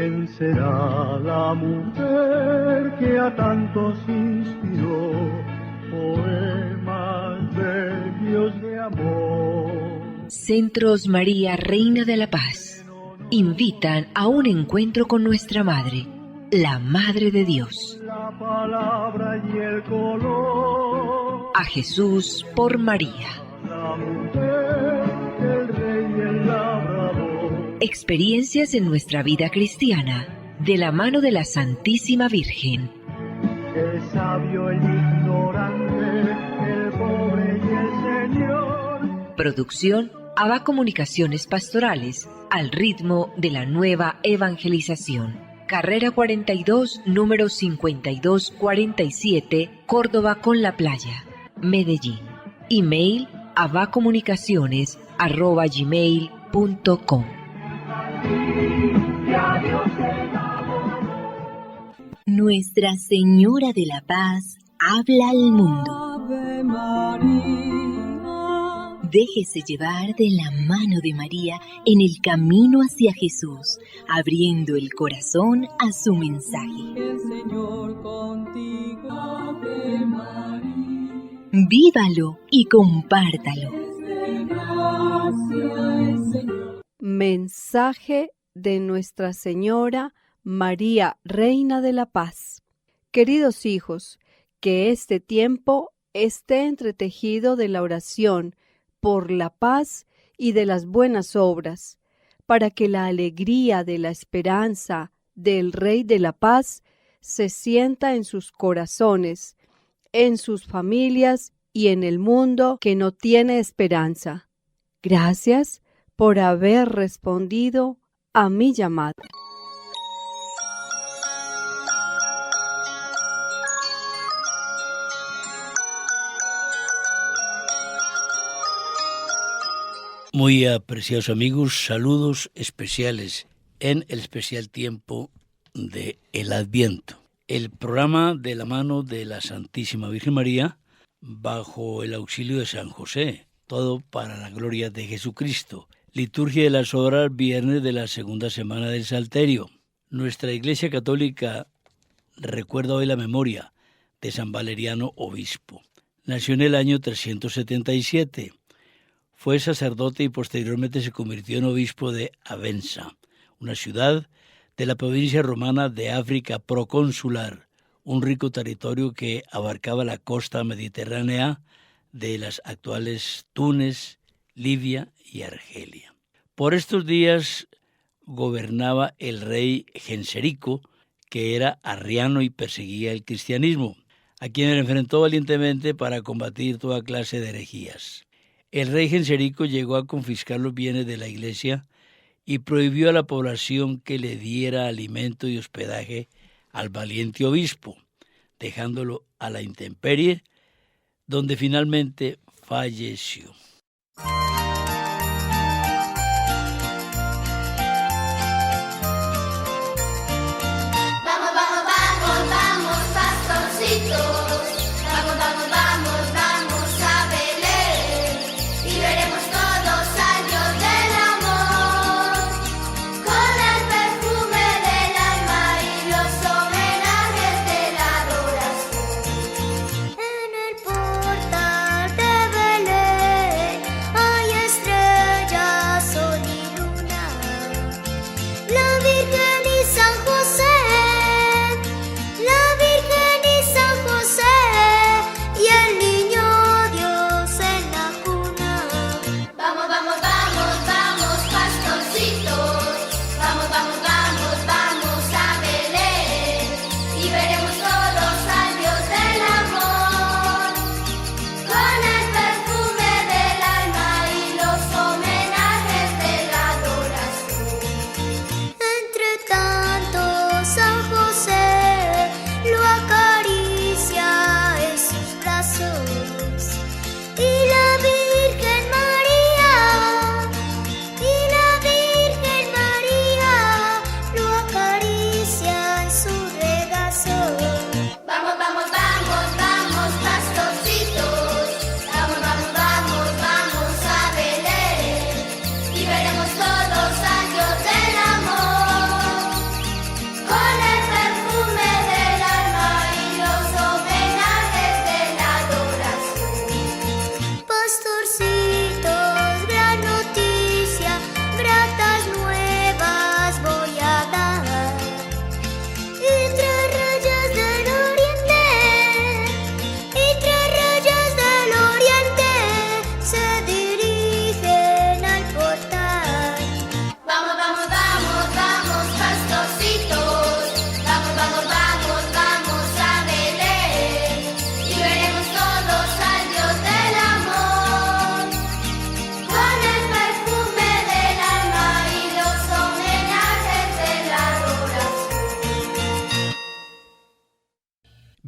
¿Quién será la mujer que a tantos inspiró poemas bellos de amor? Centros María, Reina de la Paz, invitan a un encuentro con nuestra Madre, la Madre de Dios. La palabra y el color. A Jesús por María. La mujer, el rey y el labrador. Experiencias en nuestra vida cristiana, de la mano de la Santísima Virgen. El sabio, el ignorante, el pobre y el Señor. Producción ABA Comunicaciones Pastorales, al ritmo de la nueva evangelización. Carrera 42, número 5247, Córdoba con la Playa, Medellín. Email abacomunicaciones@gmail.com. Nuestra Señora de la Paz habla al mundo. Ave María. Déjese llevar de la mano de María en el camino hacia Jesús, abriendo el corazón a su mensaje. El Señor contigo, Ave María. Vívalo y compártalo. Mensaje de Nuestra Señora María, Reina de la Paz. Queridos hijos, que este tiempo esté entretejido de la oración por la paz y de las buenas obras, para que la alegría de la esperanza del Rey de la Paz se sienta en sus corazones, en sus familias y en el mundo que no tiene esperanza. Gracias por haber respondido a mi llamada. Muy apreciados amigos, saludos especiales en el especial tiempo de el Adviento. El programa de la mano de la Santísima Virgen María, bajo el auxilio de San José, todo para la gloria de Jesucristo. Liturgia de las horas, viernes de la segunda semana del Salterio. Nuestra Iglesia Católica recuerda hoy la memoria de San Valeriano, obispo. Nació en el año 377. Fue sacerdote y posteriormente se convirtió en obispo de Avensa, una ciudad de la provincia romana de África proconsular, un rico territorio que abarcaba la costa mediterránea de las actuales Túnez, Libia y Argelia. Por estos días gobernaba el rey Genserico, que era arriano y perseguía el cristianismo, a quien enfrentó valientemente para combatir toda clase de herejías. El rey Genserico llegó a confiscar los bienes de la iglesia y prohibió a la población que le diera alimento y hospedaje al valiente obispo, dejándolo a la intemperie, donde finalmente falleció. Ay,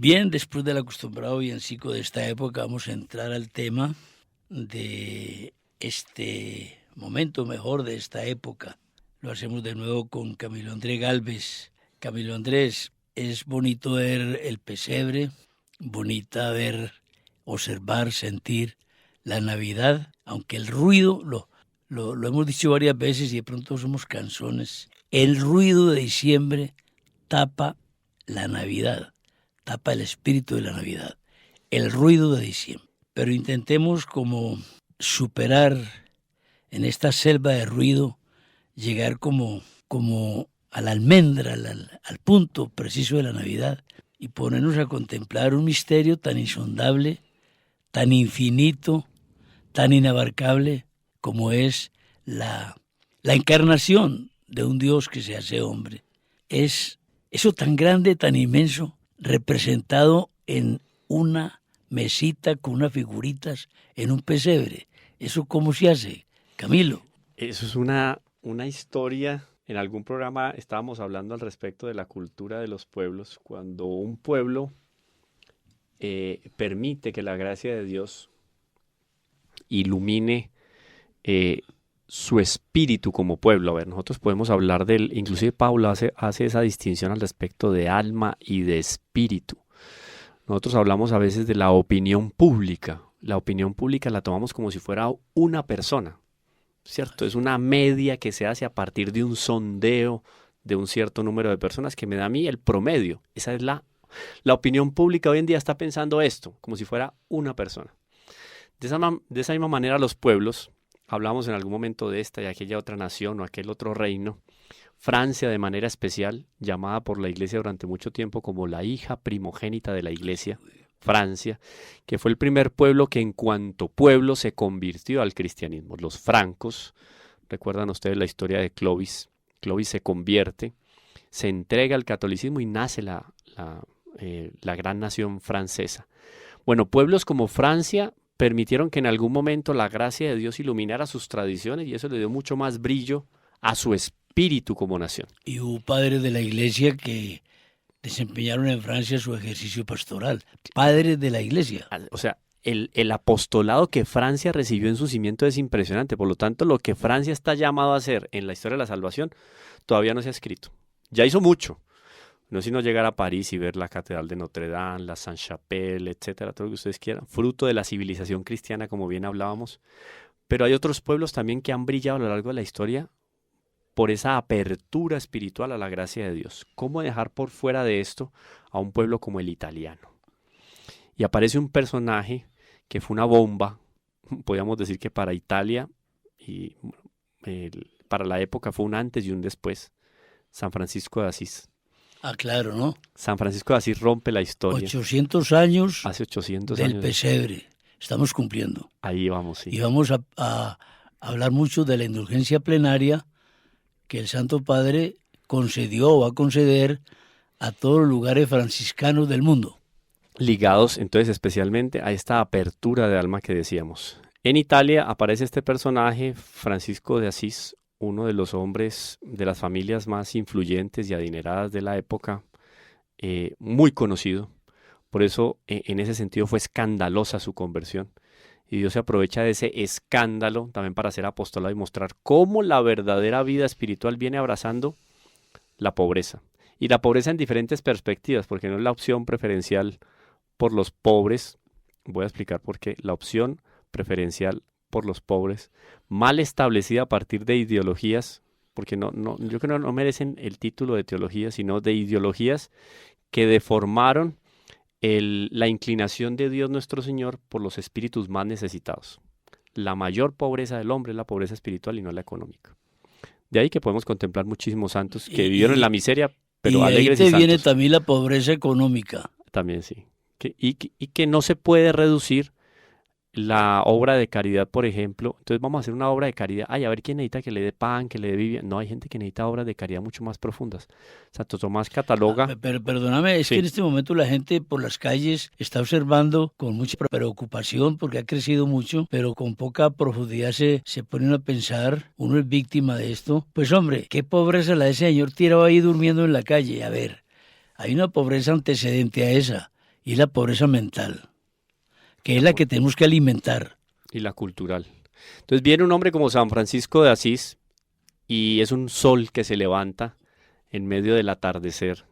Bien, después del acostumbrado villancico de esta época, vamos a entrar al tema de este momento mejor de esta época. Lo hacemos de nuevo con Camilo Andrés Gálvez. Camilo Andrés, es bonito ver el pesebre, bonita ver, observar, sentir la Navidad, aunque el ruido, lo hemos dicho varias veces y de pronto somos canzones, el ruido de diciembre tapa la Navidad, tapa el espíritu de la Navidad, el ruido de diciembre. Pero intentemos como superar en esta selva de ruido, llegar como a la almendra, al punto preciso de la Navidad y ponernos a contemplar un misterio tan insondable, tan infinito, tan inabarcable como es la encarnación de un Dios que se hace hombre. Es eso tan grande, tan inmenso, representado en una mesita con unas figuritas en un pesebre. ¿Eso cómo se hace, Camilo? Eso es una historia. En algún programa estábamos hablando al respecto de la cultura de los pueblos. Cuando un pueblo permite que la gracia de Dios ilumine su espíritu como pueblo. A ver, nosotros podemos hablar inclusive Pablo hace esa distinción al respecto de alma y de espíritu. Nosotros hablamos a veces de la opinión pública. La opinión pública la tomamos como si fuera una persona, ¿cierto? Es una media que se hace a partir de un sondeo de un cierto número de personas que me da a mí el promedio. Esa es la opinión pública hoy en día está pensando esto, como si fuera una persona. De esa misma manera los pueblos, hablamos en algún momento de esta y aquella otra nación o aquel otro reino, Francia de manera especial, llamada por la Iglesia durante mucho tiempo como la hija primogénita de la Iglesia, Francia, que fue el primer pueblo que en cuanto pueblo se convirtió al cristianismo. Los francos, recuerdan ustedes la historia de Clovis. Clovis se convierte, se entrega al catolicismo y nace la gran nación francesa. Bueno, pueblos como Francia permitieron que en algún momento la gracia de Dios iluminara sus tradiciones y eso le dio mucho más brillo a su espíritu como nación. Y hubo padres de la Iglesia que desempeñaron en Francia su ejercicio pastoral. Padres de la Iglesia. O sea, el apostolado que Francia recibió en su cimiento es impresionante. Por lo tanto, lo que Francia está llamado a hacer en la historia de la salvación todavía no se ha escrito. Ya hizo mucho. No es sino llegar a París y ver la Catedral de Notre Dame, la Sainte-Chapelle, etcétera, todo lo que ustedes quieran. Fruto de la civilización cristiana, como bien hablábamos. Pero hay otros pueblos también que han brillado a lo largo de la historia por esa apertura espiritual a la gracia de Dios. ¿Cómo dejar por fuera de esto a un pueblo como el italiano? Y aparece un personaje que fue una bomba, podríamos decir que para Italia y para la época fue un antes y un después, San Francisco de Asís. Ah, claro, ¿no? San Francisco de Asís rompe la historia. 800 años hace 800 del años. pesebre. Estamos cumpliendo. Ahí vamos, sí. Y vamos a hablar mucho de la indulgencia plenaria que el Santo Padre concedió o va a conceder a todos los lugares franciscanos del mundo. Ligados entonces especialmente a esta apertura de alma que decíamos. En Italia aparece este personaje, Francisco de Asís, uno de los hombres de las familias más influyentes y adineradas de la época, muy conocido. Por eso en ese sentido fue escandalosa su conversión. Y Dios se aprovecha de ese escándalo también para hacer apostolado y mostrar cómo la verdadera vida espiritual viene abrazando la pobreza. Y la pobreza en diferentes perspectivas, porque no es la opción preferencial por los pobres. Voy a explicar por qué. La opción preferencial por los pobres, mal establecida a partir de ideologías, porque yo creo que no merecen el título de teología, sino de ideologías que deformaron la inclinación de Dios nuestro Señor por los espíritus más necesitados. La mayor pobreza del hombre es la pobreza espiritual y no la económica. De ahí que podemos contemplar muchísimos santos que vivieron en la miseria, pero alegres y santos. Y ahí te viene también la pobreza económica. También sí. Y que no se puede reducir la obra de caridad, por ejemplo. Entonces vamos a hacer una obra de caridad. Ay, a ver quién necesita que le dé pan, que le dé vivienda. No, hay gente que necesita obras de caridad mucho más profundas. Santo Tomás cataloga. Pero perdóname, es que en este momento la gente por las calles está observando con mucha preocupación porque ha crecido mucho, pero con poca profundidad se ponen a pensar, uno es víctima de esto. Pues hombre, qué pobreza la de ese señor tirado ahí durmiendo en la calle. A ver, hay una pobreza antecedente a esa. y la pobreza mental, que es la que tenemos que alimentar. Y la cultural. Entonces viene un hombre como San Francisco de Asís y es un sol que se levanta en medio del atardecer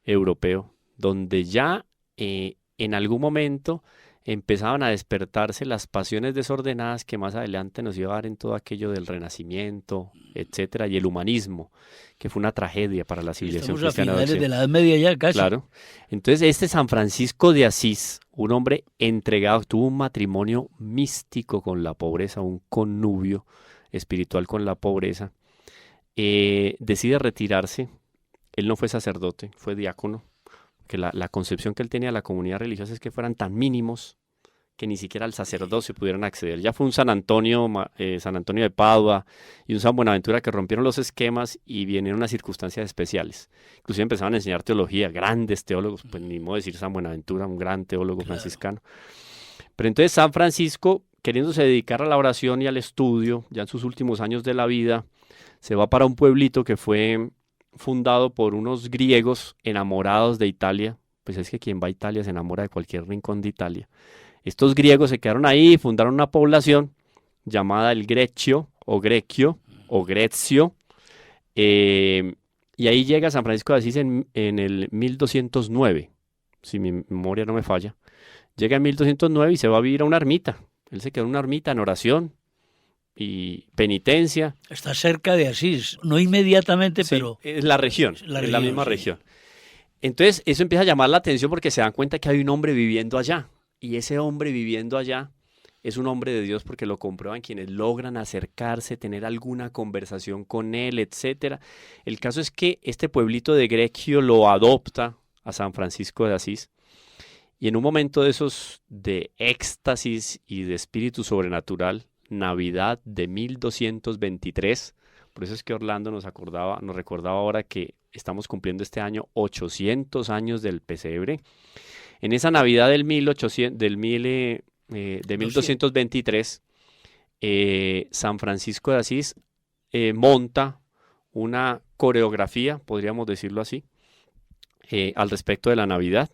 europeo, donde ya en algún momento empezaban a despertarse las pasiones desordenadas que más adelante nos iba a dar en todo aquello del Renacimiento, etcétera, y el humanismo, que fue una tragedia para la civilización Estamos a cristiana. finales de la Edad Media ya casi. Claro. Entonces este San Francisco de Asís, un hombre entregado, tuvo un matrimonio místico con la pobreza, un connubio espiritual con la pobreza, decide retirarse. Él no fue sacerdote, fue diácono, que la concepción que él tenía de la comunidad religiosa es que fueran tan mínimos que ni siquiera al sacerdocio pudieran acceder. Ya fue un San Antonio de Padua y un San Buenaventura que rompieron los esquemas y vinieron unas circunstancias especiales. Inclusive empezaban a enseñar teología, grandes teólogos, pues ni modo decir San Buenaventura, un gran teólogo franciscano. Pero entonces San Francisco, queriéndose dedicar a la oración y al estudio, ya en sus últimos años de la vida, se va para un pueblito que fue fundado por unos griegos enamorados de Italia. Pues es que quien va a Italia se enamora de cualquier rincón de Italia. Estos griegos se quedaron ahí y fundaron una población llamada el Grecio o Grecio o Grecio. Y ahí llega San Francisco de Asís en el 1209, si mi memoria no me falla. Llega en 1209 y se va a vivir a una ermita. Él se quedó en una ermita en oración y penitencia. Está cerca de Asís, no inmediatamente, Sí, pero es la región, es la misma sí. región. Entonces eso empieza a llamar la atención porque se dan cuenta que hay un hombre viviendo allá. Y ese hombre viviendo allá es un hombre de Dios porque lo comprueban quienes logran acercarse, tener alguna conversación con él, etcétera. El caso es que este pueblito de Grecio lo adopta a San Francisco de Asís. Y en un momento de esos de éxtasis y de espíritu sobrenatural, Navidad de 1223, por eso es que Orlando nos recordaba ahora que estamos cumpliendo este año 800 años del pesebre. En esa Navidad del 1223, San Francisco de Asís monta una coreografía, podríamos decirlo así, al respecto de la Navidad.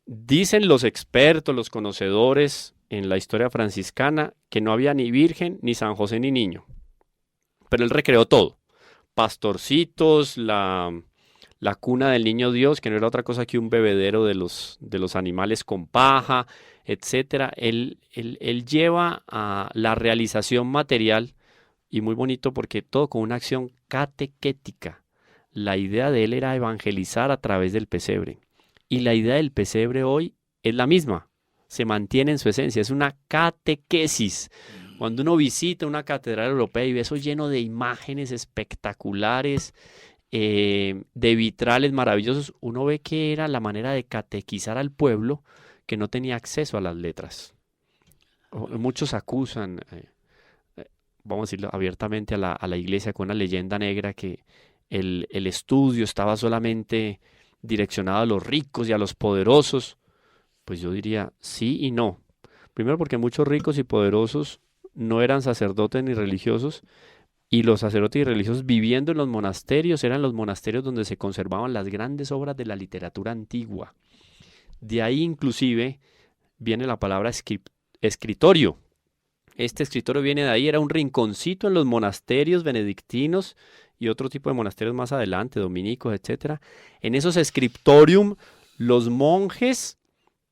Dicen los expertos, los conocedores en la historia franciscana, que no había ni Virgen, ni San José, ni niño. Pero él recreó todo. Pastorcitos, la cuna del niño Dios, que no era otra cosa que un bebedero de los animales con paja, etcétera. Él lleva a la realización material, y muy bonito porque todo con una acción catequética. La idea de él era evangelizar a través del pesebre. Y la idea del pesebre hoy es la misma, se mantiene en su esencia, es una catequesis. Cuando uno visita una catedral europea y ve eso lleno de imágenes espectaculares, de vitrales maravillosos, uno ve que era la manera de catequizar al pueblo que no tenía acceso a las letras. Muchos acusan, vamos a decirlo abiertamente, a la iglesia con una leyenda negra que el estudio estaba solamente direccionado a los ricos y a los poderosos. Pues yo diría sí y no. Primero porque muchos ricos y poderosos no eran sacerdotes ni religiosos, y los sacerdotes y religiosos viviendo en los monasterios eran los monasterios donde se conservaban las grandes obras de la literatura antigua. De ahí inclusive viene la palabra escritorio. Este escritorio viene de ahí, era un rinconcito en los monasterios benedictinos y otro tipo de monasterios más adelante, dominicos, etcétera. En esos scriptorium, los monjes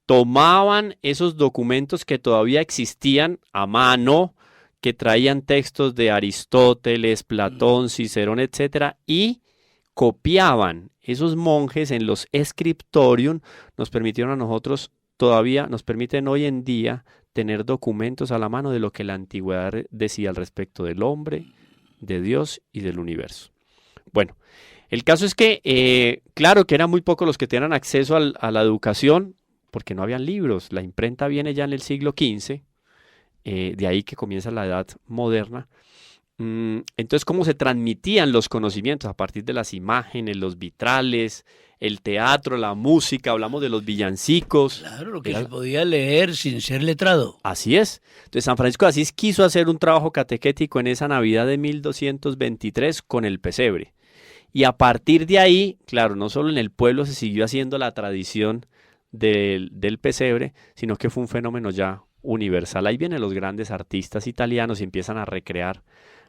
tomaban esos documentos que todavía existían a mano, que traían textos de Aristóteles, Platón, Cicerón, etcétera, y copiaban. Esos monjes en los scriptorium nos permitieron a nosotros, todavía nos permiten hoy en día tener documentos a la mano de lo que la antigüedad decía al respecto del hombre, de Dios y del universo. Bueno, el caso es que, claro que eran muy pocos los que tenían acceso a la educación, porque no habían libros. La imprenta viene ya en el siglo XV, de ahí que comienza la edad moderna. Entonces, ¿cómo se transmitían los conocimientos? A partir de las imágenes, los vitrales, el teatro, la música, hablamos de los villancicos. Claro, lo que se podía leer sin ser letrado. Así es. Entonces San Francisco de Asís quiso hacer un trabajo catequético en esa Navidad de 1223 con el pesebre. Y a partir de ahí, claro, no solo en el pueblo se siguió haciendo la tradición del pesebre, sino que fue un fenómeno ya universal. Ahí vienen los grandes artistas italianos y empiezan a recrear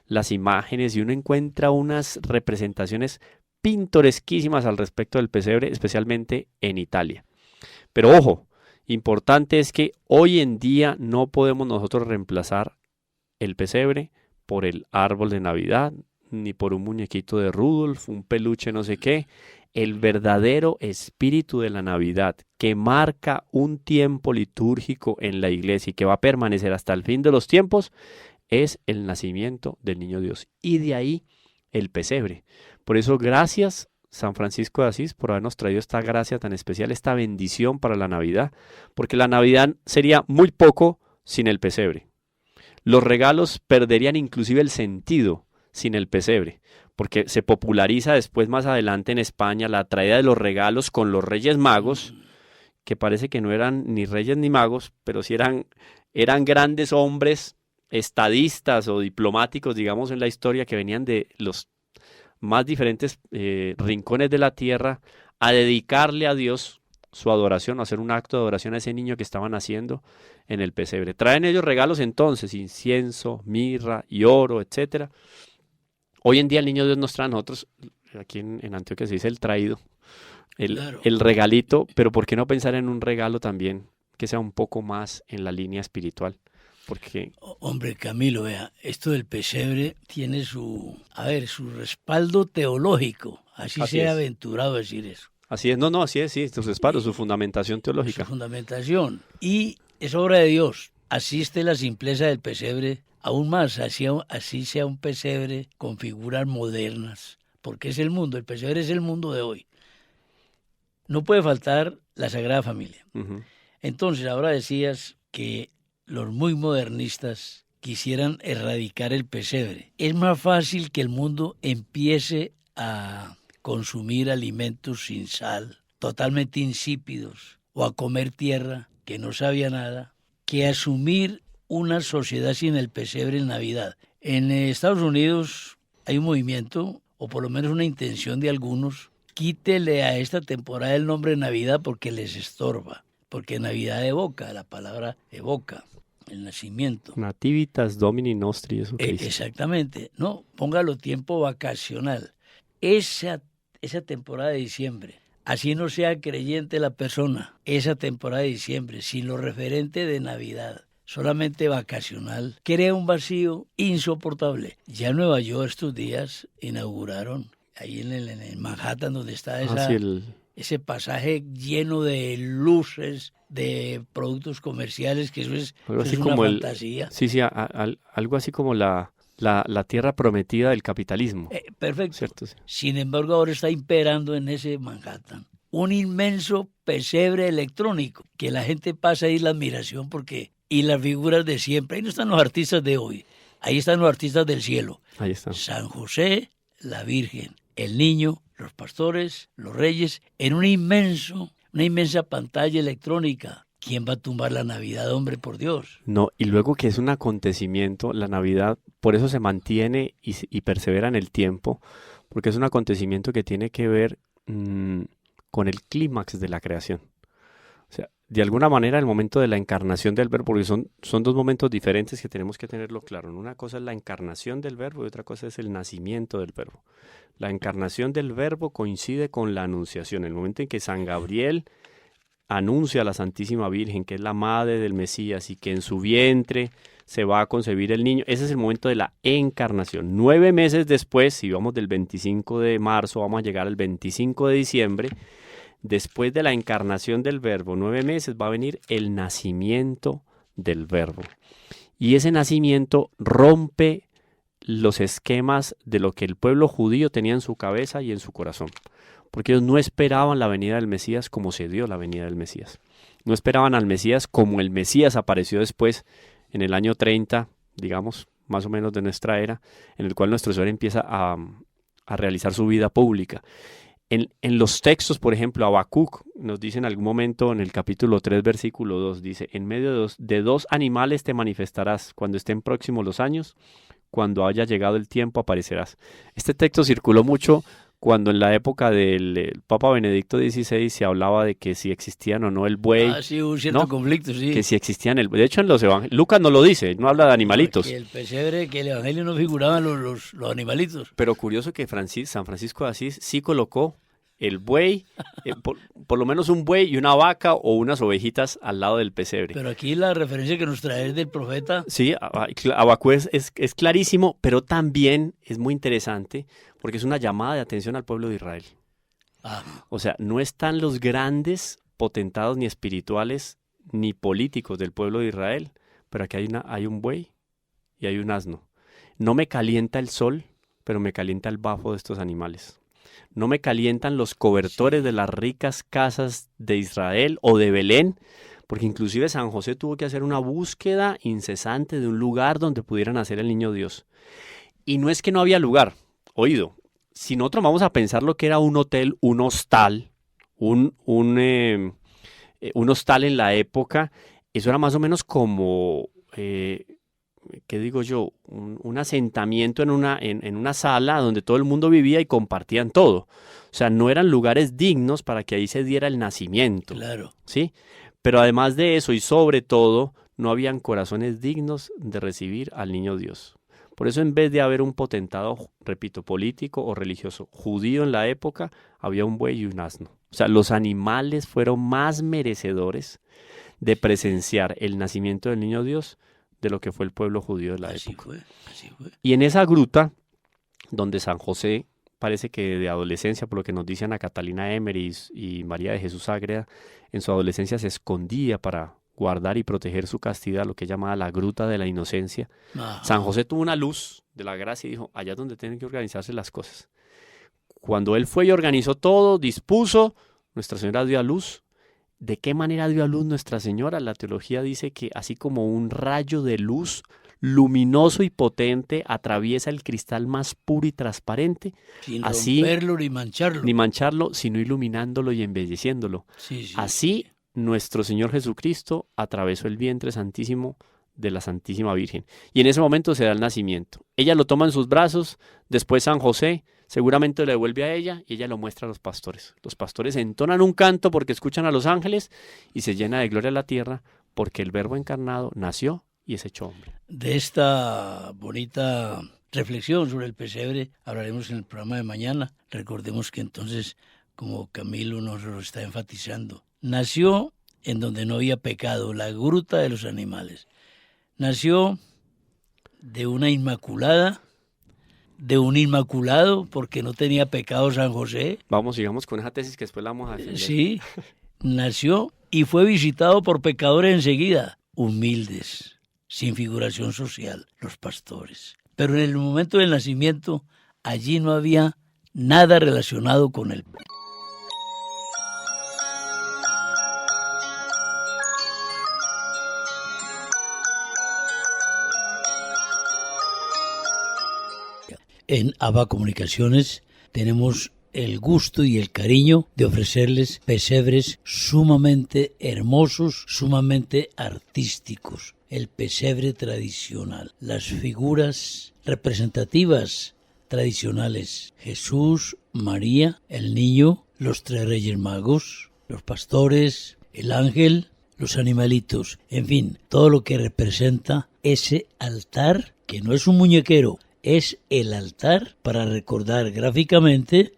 las imágenes y uno encuentra unas representaciones pintoresquísimas al respecto del pesebre, especialmente en Italia. Pero ojo, importante es que hoy en día no podemos nosotros reemplazar el pesebre por el árbol de Navidad, ni por un muñequito de Rudolf, un peluche no sé qué. El verdadero espíritu de la Navidad, que marca un tiempo litúrgico en la iglesia y que va a permanecer hasta el fin de los tiempos, es el nacimiento del niño Dios. Y de ahí el pesebre. Por eso, gracias San Francisco de Asís por habernos traído esta gracia tan especial, esta bendición para la Navidad, porque la Navidad sería muy poco sin el pesebre. Los regalos perderían inclusive el sentido sin el pesebre, porque se populariza después más adelante en España la traída de los regalos con los Reyes Magos, que parece que no eran ni reyes ni magos, pero sí eran grandes hombres, estadistas o diplomáticos, digamos, en la historia, que venían de los más diferentes rincones de la tierra a dedicarle a Dios su adoración, a hacer un acto de adoración a ese niño que estaban haciendo en el pesebre. Traen ellos regalos entonces, incienso, mirra y oro, etcétera. Hoy en día el niño Dios nos trae a nosotros, aquí en Antioquia se dice el traído, el regalito, pero ¿por qué no pensar en un regalo también que sea un poco más en la línea espiritual? Porque... Hombre, Camilo, vea, esto del pesebre tiene su respaldo teológico, así se ha aventurado a decir eso. Así es, así es, sí, su respaldo, su fundamentación teológica. Su fundamentación, y es obra de Dios. Asiste la simpleza del pesebre, aún más, así sea un pesebre con figuras modernas, porque es el mundo, el pesebre es el mundo de hoy. No puede faltar la Sagrada Familia. Uh-huh. Entonces, ahora decías que los muy modernistas quisieran erradicar el pesebre. Es más fácil que el mundo empiece a consumir alimentos sin sal, totalmente insípidos, o a comer tierra que no sabía nada, que asumir una sociedad sin el pesebre en Navidad. En Estados Unidos hay un movimiento, o por lo menos una intención de algunos, quítele a esta temporada el nombre Navidad porque les estorba, porque Navidad evoca, la palabra evoca el nacimiento. Nativitas Domini Nostri, eso que dice. Exactamente, no, póngalo tiempo vacacional. Esa temporada de diciembre, así no sea creyente la persona, esa temporada de diciembre, sin lo referente de Navidad, solamente vacacional, crea un vacío insoportable. Ya en Nueva York estos días inauguraron, ahí en Manhattan, donde está ese pasaje lleno de luces, de productos comerciales, que eso es una fantasía. Algo así como la tierra prometida del capitalismo. Perfecto. ¿Cierto? Sí. Sin embargo, ahora está imperando en ese Manhattan un inmenso pesebre electrónico, que la gente pasa ahí la admiración y las figuras de siempre. Ahí no están los artistas de hoy, ahí están los artistas del cielo. Ahí están. San José, la Virgen, el niño, los pastores, los reyes, en una inmensa pantalla electrónica. ¿Quién va a tumbar la Navidad, hombre, por Dios? No, y luego que es un acontecimiento, la Navidad, por eso se mantiene y persevera en el tiempo, porque es un acontecimiento que tiene que ver con el clímax de la creación. O sea, de alguna manera el momento de la encarnación del verbo, porque son dos momentos diferentes que tenemos que tenerlo claro. Una cosa es la encarnación del verbo y otra cosa es el nacimiento del verbo. La encarnación del verbo coincide con la anunciación, el momento en que San Gabriel anuncia a la Santísima Virgen que es la madre del Mesías y que en su vientre se va a concebir el niño. Ese es el momento de la encarnación. 9 meses después, si vamos del 25 de marzo, vamos a llegar al 25 de diciembre. Después de la encarnación del verbo, 9 meses, va a venir el nacimiento del verbo. Y ese nacimiento rompe los esquemas de lo que el pueblo judío tenía en su cabeza y en su corazón. Porque ellos no esperaban la venida del Mesías como se dio la venida del Mesías. No esperaban al Mesías como el Mesías apareció después, en el año 30, digamos, más o menos de nuestra era, en el cual nuestro Señor empieza a realizar su vida pública. En los textos, por ejemplo, Habacuc nos dice en algún momento en el capítulo 3, versículo 2, dice, en medio de dos animales te manifestarás, cuando estén próximos los años, cuando haya llegado el tiempo aparecerás. Este texto circuló mucho cuando en la época del Papa Benedicto XVI se hablaba de que si existían o no el buey. Sí, hubo un cierto conflicto, sí. Que si existían el buey. De hecho, en los evangelios, Lucas no lo dice, no habla de animalitos. Que el pesebre, que el evangelio no figuraban los animalitos. Pero curioso que San Francisco de Asís sí colocó el buey, por lo menos un buey y una vaca o unas ovejitas al lado del pesebre. Pero aquí la referencia que nos trae es del profeta. Sí, Habacuc es clarísimo, pero también es muy interesante porque es una llamada de atención al pueblo de Israel. O sea, no están los grandes potentados ni espirituales ni políticos del pueblo de Israel, pero aquí hay un buey y hay un asno. No me calienta el sol, pero me calienta el bafo de estos animales. No me calientan los cobertores de las ricas casas de Israel o de Belén, porque inclusive San José tuvo que hacer una búsqueda incesante de un lugar donde pudieran nacer el niño Dios. Y no es que no había lugar, oído, si nosotros vamos a pensar lo que era un hotel, un hostal, un hostal en la época, eso era más o menos como... ¿qué digo yo? Un asentamiento en una sala donde todo el mundo vivía y compartían todo. O sea, no eran lugares dignos para que ahí se diera el nacimiento. Claro. ¿Sí? Pero además de eso y sobre todo, no habían corazones dignos de recibir al niño Dios. Por eso en vez de haber un potentado, repito, político o religioso judío en la época, había un buey y un asno. O sea, los animales fueron más merecedores de presenciar el nacimiento del niño Dios de lo que fue el pueblo judío de la época. Así fue. Y en esa gruta, donde San José, parece que de adolescencia, por lo que nos dice Ana Catalina Emery y María de Jesús Ágreda, en su adolescencia se escondía para guardar y proteger su castidad, lo que llamaba la gruta de la inocencia. Ajá. San José tuvo una luz de la gracia y dijo, allá es donde tienen que organizarse las cosas. Cuando él fue y organizó todo, dispuso, Nuestra Señora dio a luz. ¿De qué manera dio a luz Nuestra Señora? La teología dice que así como un rayo de luz luminoso y potente atraviesa el cristal más puro y transparente, sin así, romperlo ni mancharlo, sino iluminándolo y embelleciéndolo. Sí. Así nuestro Señor Jesucristo atravesó el vientre santísimo de la Santísima Virgen. Y en ese momento se da el nacimiento. Ella lo toma en sus brazos, después San José seguramente le devuelve a ella y ella lo muestra a los pastores. Los pastores entonan un canto porque escuchan a los ángeles y se llena de gloria la tierra porque el Verbo encarnado nació y es hecho hombre. De esta bonita reflexión sobre el pesebre hablaremos en el programa de mañana. Recordemos que entonces, como Camilo nos lo está enfatizando, nació en donde no había pecado, la gruta de los animales. Nació de una inmaculada, de un inmaculado, porque no tenía pecado San José. Sigamos con esa tesis que después la vamos a defender. Sí, nació y fue visitado por pecadores enseguida, humildes, sin figuración social, los pastores. Pero en el momento del nacimiento, allí no había nada relacionado con él. En ABA Comunicaciones tenemos el gusto y el cariño de ofrecerles pesebres sumamente hermosos, sumamente artísticos. El pesebre tradicional, las figuras representativas tradicionales, Jesús, María, el niño, los 3 Reyes Magos, los pastores, el ángel, los animalitos, en fin, todo lo que representa ese altar que no es un muñequero, es el altar para recordar gráficamente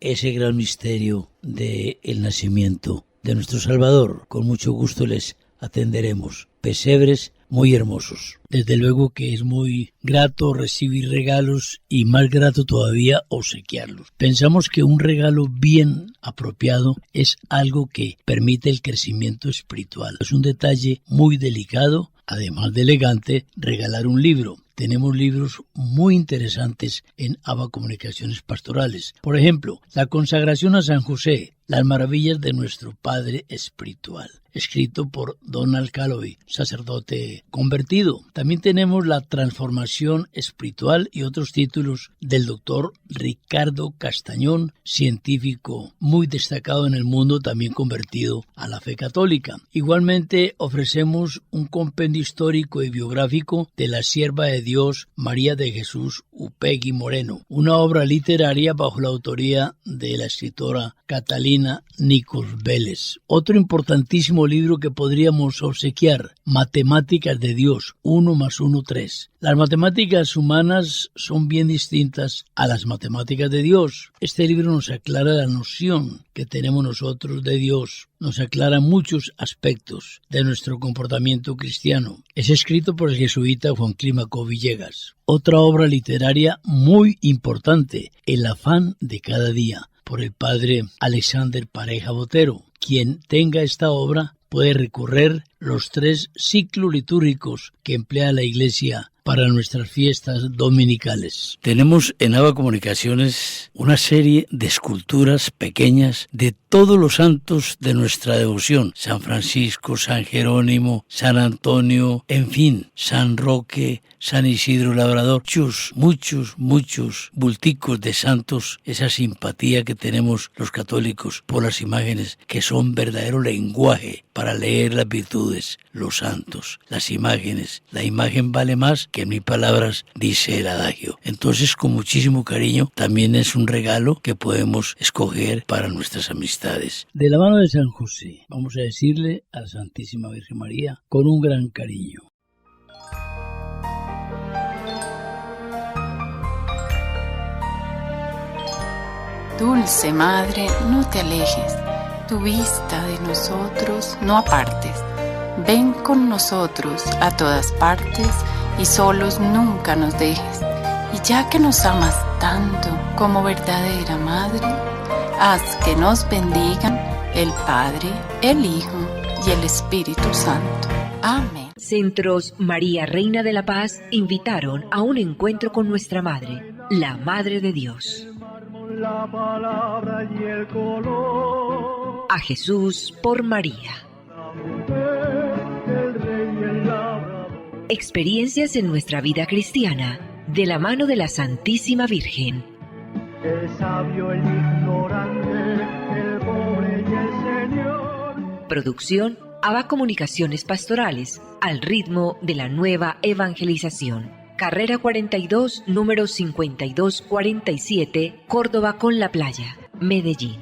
ese gran misterio del nacimiento de nuestro Salvador. Con mucho gusto les atenderemos. Pesebres muy hermosos. Desde luego que es muy grato recibir regalos y más grato todavía obsequiarlos. Pensamos que un regalo bien apropiado es algo que permite el crecimiento espiritual. Es un detalle muy delicado, además de elegante, regalar un libro. Tenemos libros muy interesantes en ABA Comunicaciones Pastorales. Por ejemplo, La consagración a San José, las maravillas de nuestro Padre espiritual, escrito por Donald Calloway, sacerdote convertido. También tenemos La transformación espiritual y otros títulos del doctor Ricardo Castañón, científico muy destacado en el mundo, también convertido a la fe católica. Igualmente ofrecemos un compendio histórico y biográfico de la sierva de Dios, María de Jesús Upegui Moreno, una obra literaria bajo la autoría de la escritora Catalina Nicos Vélez. Otro importantísimo libro que podríamos obsequiar, Matemáticas de Dios, 1 más 1, 3. Las matemáticas humanas son bien distintas a las matemáticas de Dios. Este libro nos aclara la noción que tenemos nosotros de Dios, nos aclara muchos aspectos de nuestro comportamiento cristiano. Es escrito por el jesuita Juan Clímaco Villegas. Otra obra literaria muy importante, El afán de cada día, por el padre Alexander Pareja Botero. Quien tenga esta obra puede recorrer los 3 ciclos litúrgicos que emplea la Iglesia para nuestras fiestas dominicales. Tenemos en Ava Comunicaciones una serie de esculturas pequeñas de todos los santos de nuestra devoción. San Francisco, San Jerónimo, San Antonio, en fin, San Roque, San Isidro Labrador. Muchos bulticos de santos. Esa simpatía que tenemos los católicos por las imágenes, que son verdadero lenguaje para leer las virtudes, los santos, las imágenes. La imagen vale más que en mis palabras, dice el adagio. Entonces, con muchísimo cariño, también es un regalo que podemos escoger para nuestras amistades. De la mano de San José, vamos a decirle a la Santísima Virgen María con un gran cariño. Dulce Madre, no te alejes, tu vista de nosotros no apartes. Ven con nosotros a todas partes y solos nunca nos dejes. Y ya que nos amas tanto como verdadera Madre, haz que nos bendigan el Padre, el Hijo y el Espíritu Santo. Amén. Centros María Reina de la Paz invitaron a un encuentro con nuestra Madre, la Madre de Dios. La palabra y el color. A Jesús por María. La mujer, el rey y el labrador. Experiencias en nuestra vida cristiana, de la mano de la Santísima Virgen. El sabio, el ignorante, el pobre y el Señor. Producción Ava Comunicaciones Pastorales, al ritmo de la nueva evangelización. Carrera 42, número 5247, Córdoba con la Playa, Medellín.